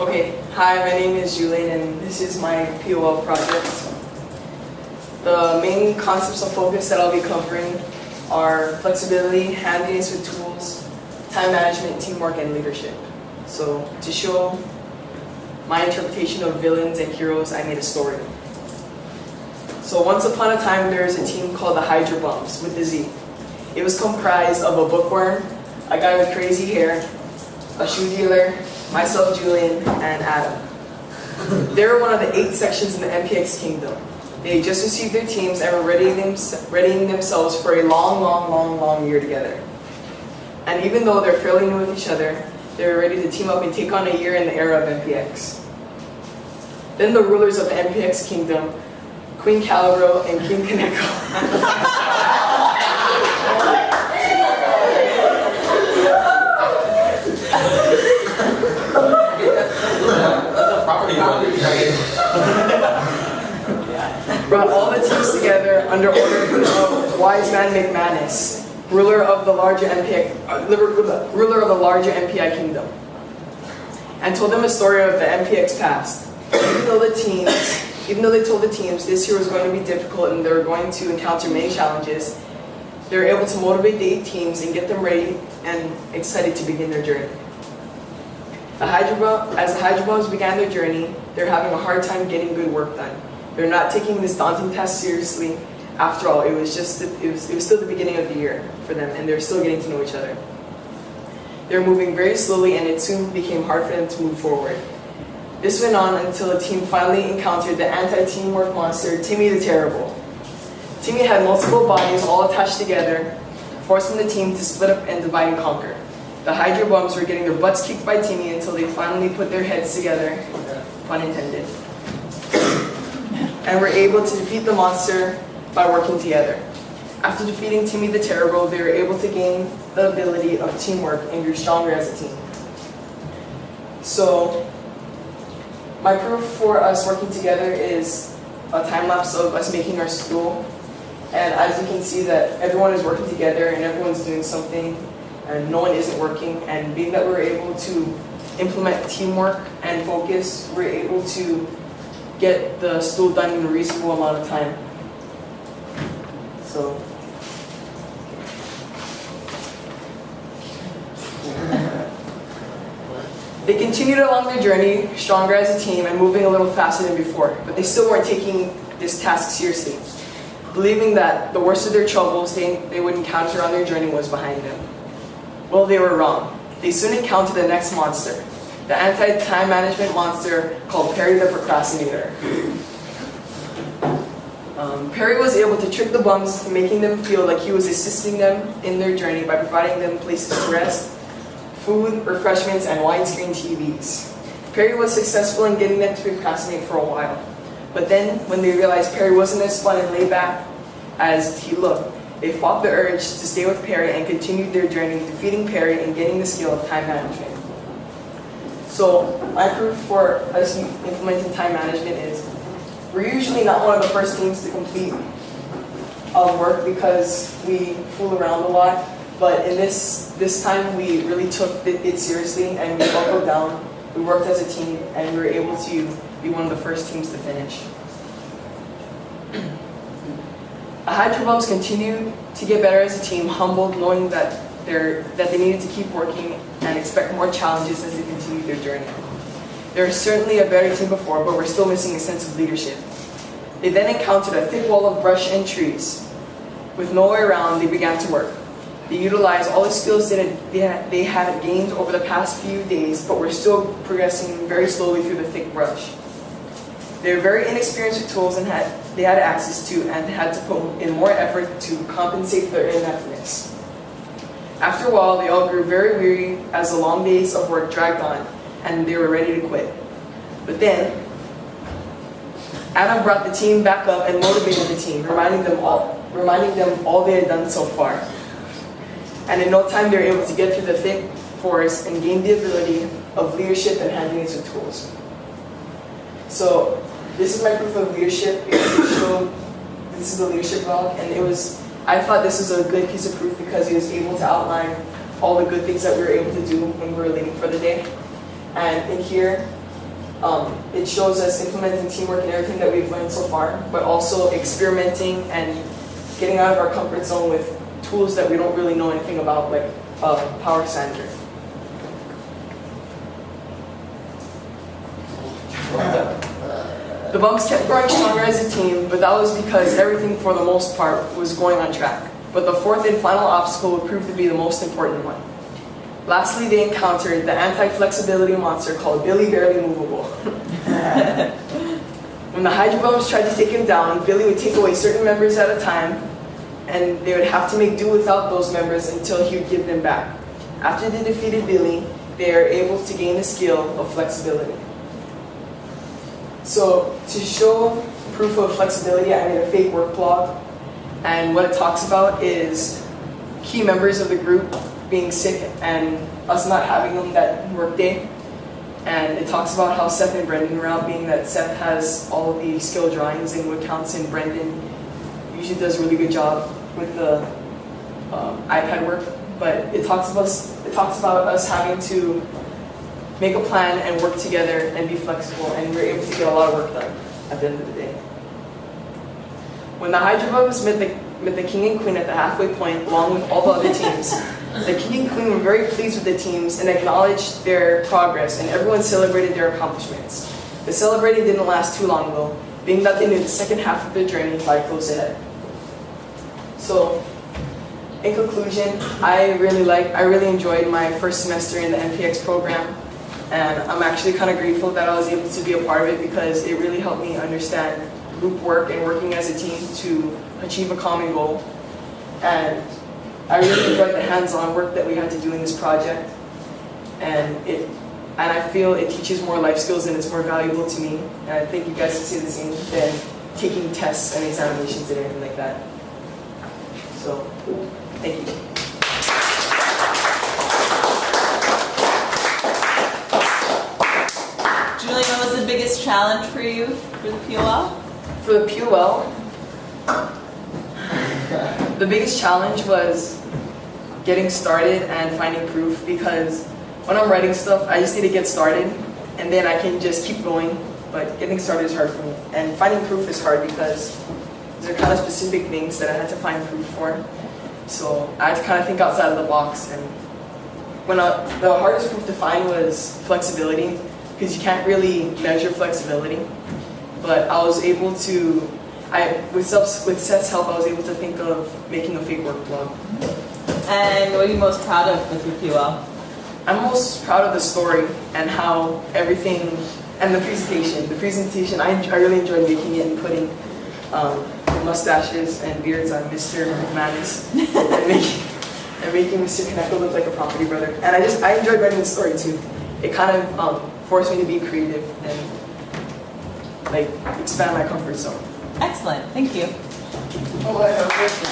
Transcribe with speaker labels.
Speaker 1: Okay, hi, my name is Julian and this is my POL project. The main concepts of focus that I'll be covering are flexibility, handiness with tools, time management, teamwork, and leadership. So to show my interpretation of villains and heroes, I made a story. So once upon a time, there was a team called the Hydra Bums with the Z. It was comprised of a bookworm, a guy with crazy hair, a shoe dealer, myself, Julian, and Adam. They were one of the 8 sections in the MPX kingdom. They had just received their teams and were readying themselves for a long year together. And even though they're fairly new with each other, they were ready to team up and take on a year in the era of MPX. Then the rulers of the MPX kingdom, Queen Calibro and King Kaneko, brought all the teams together under order of Wise Man McManus, ruler of the larger MPI kingdom, and told them a story of the MPX past. Even though they told the teams this year was going to be difficult and they were going to encounter many challenges, they were able to motivate the 8 teams and get them ready and excited to begin their journey. As the Hydra Bums began their journey, they're having a hard time getting good work done. They're not taking this daunting task seriously. After all, it was still the beginning of the year for them, and they're still getting to know each other. They're moving very slowly, and it soon became hard for them to move forward. This went on until a team finally encountered the anti-teamwork monster, Timmy the Terrible. Timmy had multiple bodies all attached together, forcing the team to split up and divide and conquer. The Hydra Bums were getting their butts kicked by Timmy until they finally put their heads together, pun intended, and were able to defeat the monster by working together. After defeating Timmy the Terrible, they were able to gain the ability of teamwork and grew stronger as a team. So, my proof for us working together is a time-lapse of us making our stool. And as you can see that everyone is working together and everyone's doing something and no one isn't working. And being that we're able to implement teamwork and focus, we're able to get the stool done in a reasonable amount of time. So, they continued along their journey, stronger as a team and moving a little faster than before, but they still weren't taking this task seriously, believing that the worst of their troubles they would encounter on their journey was behind them. Well, they were wrong. They soon encountered the next monster, the anti-time management monster called Perry the Procrastinator. Perry was able to trick the bums, making them feel like he was assisting them in their journey by providing them places to rest, food, refreshments, and widescreen TVs. Perry was successful in getting them to procrastinate for a while. But then, when they realized Perry wasn't as fun and laid back as he looked, they fought the urge to stay with Perry and continued their journey, defeating Perry and getting the skill of time management. So, my proof for us implementing time management is we're usually not one of the first teams to complete work because we fool around a lot. But in this time, we really took it seriously and we buckled down. We worked as a team and we were able to be one of the first teams to finish. The Hydra Bums continued to get better as a team, humbled, knowing that they needed to keep working and expect more challenges as they continued their journey. They were certainly a better team before, but we're still missing a sense of leadership. They then encountered a thick wall of brush and trees. With no way around, they began to work. They utilized all the skills that they had gained over the past few days, but were still progressing very slowly through the thick brush. They were very inexperienced with tools and they had access to and had to put in more effort to compensate for their ineptness. After a while, they all grew very weary as the long days of work dragged on, and they were ready to quit. But then, Adam brought the team back up and motivated the team, reminding them all they had done so far. And in no time, they were able to get through the thick forest and gain the ability of leadership and handiness with tools. So, this is my proof of leadership because it showed this is the leadership log, and I thought this was a good piece of proof because he was able to outline all the good things that we were able to do when we were leaving for the day. And in here, It shows us implementing teamwork and everything that we've learned so far, but also experimenting and getting out of our comfort zone with tools that we don't really know anything about, like power sander. The bumps kept growing stronger as a team, but that was because everything for the most part was going on track. But the fourth and final obstacle would prove to be the most important one. Lastly, they encountered the anti-flexibility monster called Billy Barely Movable. When the Hydro Bums tried to take him down, Billy would take away certain members at a time, and they would have to make do without those members until he would give them back. After they defeated Billy, they are able to gain the skill of flexibility. So, to show proof of flexibility, I made a fake work blog, and what it talks about is key members of the group being sick and us not having them that work day. And it talks about how Seth and Brendan were out, being that Seth has all the skill drawings and what counts, and Brendan usually does a really good job with the iPad work. But it talks about us having to make a plan and work together and be flexible, and we're able to get a lot of work done at the end of the day. When the Hydro Bums met the King and Queen at the halfway point, along with all the other teams, the King and Queen were very pleased with the teams and acknowledged their progress, and everyone celebrated their accomplishments. The celebrating didn't last too long though, being that they knew the second half of their journey lied close ahead. So, in conclusion, I really enjoyed my first semester in the MPX program, and I'm actually kind of grateful that I was able to be a part of it, because it really helped me understand group work and working as a team to achieve a common goal. And I really enjoyed the hands-on work that we had to do in this project, and I feel it teaches more life skills and it's more valuable to me. And I think you guys can see the same than taking tests and examinations and everything like that. So, thank you.
Speaker 2: Julian, what was the biggest challenge for you for the POL?
Speaker 1: For the POL, the biggest challenge was getting started and finding proof, because when I'm writing stuff, I just need to get started and then I can just keep going, but getting started is hard for me. And finding proof is hard because there are kind of specific things that I had to find proof for. So I had to kind of think outside of the box, and the hardest proof to find was flexibility, because you can't really measure flexibility. But I was able to, with Seth's help, I was able to think of making a fake work blog.
Speaker 2: And what are you most proud of with your POL?
Speaker 1: I'm most proud of the story and how everything, and the presentation. The presentation, I really enjoyed making it and putting mustaches and beards on Mr. McManus and making Mr. Kaneko look like a property brother. And I enjoyed writing the story too. It kind of forced me to be creative and expand my comfort zone.
Speaker 2: Excellent, thank you.
Speaker 1: Oh, I have a question.